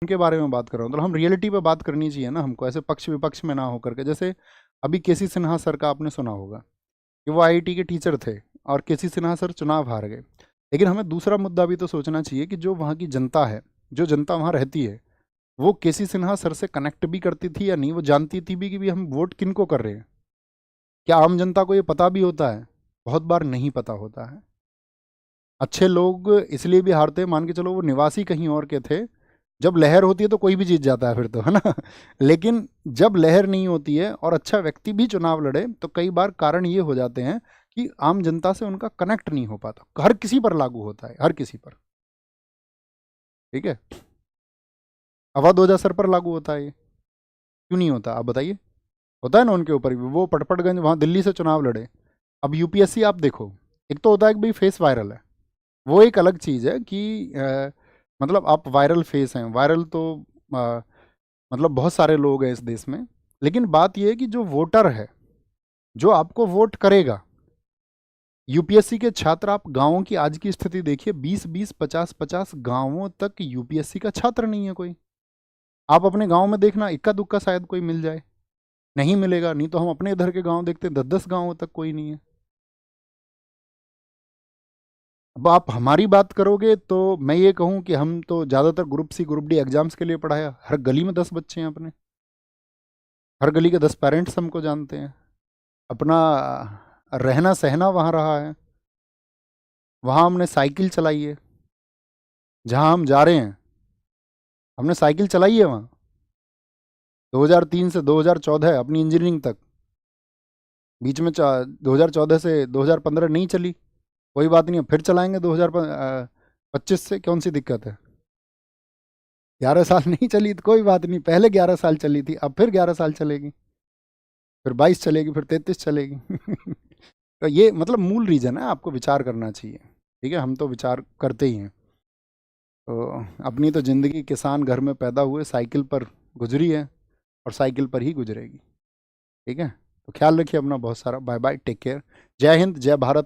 उनके बारे में बात कर रहा हूँ, तो हम रियलिटी पे बात करनी चाहिए ना हमको, ऐसे पक्ष विपक्ष में ना होकर के। जैसे अभी केसी सिन्हा सर का आपने सुना होगा कि वो आईआईटी के टीचर थे और केसी सिन्हा सर चुनाव हार गए। लेकिन हमें दूसरा मुद्दा भी तो सोचना चाहिए कि जो वहाँ की जनता है, जो जनता वहाँ रहती है, वो केसी सिन्हा सर से कनेक्ट भी करती थी या नहीं, वो जानती थी भी कि भी हम वोट किन को कर रहे हैं। क्या आम जनता को ये पता भी होता है? बहुत बार नहीं पता होता है। अच्छे लोग इसलिए भी हारते हैं, मान के चलो वो निवासी कहीं और के थे, जब लहर होती है तो कोई भी जीत जाता है फिर तो, है ना। लेकिन जब लहर नहीं होती है और अच्छा व्यक्ति भी चुनाव लड़े, तो कई बार कारण ये हो जाते हैं कि आम जनता से उनका कनेक्ट नहीं हो पाता। हर किसी पर लागू होता है, हर किसी पर। ठीक है, अवध ओझा सर पर लागू होता है ये, क्यों नहीं होता आप बताइए? होता है ना उनके ऊपर भी। वो पटपटगंज वहाँ दिल्ली से चुनाव लड़े। अब यूपीएससी आप देखो, एक तो होता है कि भाई फेस वायरल है, वो एक अलग चीज़ है कि मतलब आप वायरल फेस हैं, वायरल तो मतलब बहुत सारे लोग हैं इस देश में। लेकिन बात यह है कि जो वोटर है, जो आपको वोट करेगा, यूपीएससी के छात्र, आप गांवों की आज की स्थिति देखिए, 20-20, 50-50 गांवों तक यूपीएससी का छात्र नहीं है कोई। आप अपने गांव में देखना, इक्का दुक्का शायद कोई मिल जाए, नहीं मिलेगा। नहीं तो हम अपने इधर के गांव देखते हैं, 10-10 गांवों तक कोई नहीं है। अब आप हमारी बात करोगे तो मैं ये कहूँ कि हम तो ज़्यादातर group C group D exams के लिए पढ़ाया। हर गली में 10 बच्चे हैं अपने, हर गली के 10 पेरेंट्स हमको जानते हैं। अपना रहना सहना वहाँ रहा है, वहाँ हमने साइकिल चलाई है। जहाँ हम जा रहे हैं, हमने साइकिल चलाई है वहाँ, 2003 से 2014 अपनी इंजीनियरिंग तक। बीच में 2014 से 2015 नहीं चली, कोई बात नहीं, अब फिर चलाएंगे 2025 से, कौन सी दिक्कत है? 11 साल नहीं चली तो कोई बात नहीं, पहले 11 साल चली थी, अब फिर 11 साल चलेगी, फिर 22 चलेगी, फिर 33 चलेगी। तो ये मतलब मूल रीज़न है, आपको विचार करना चाहिए। ठीक है, हम तो विचार करते ही हैं। तो अपनी तो ज़िंदगी किसान घर में पैदा हुए, साइकिल पर गुजरी है और साइकिल पर ही गुजरेगी। ठीक है, तो ख्याल रखिए अपना बहुत सारा। Bye bye, take care. जय हिंद, जय भारत।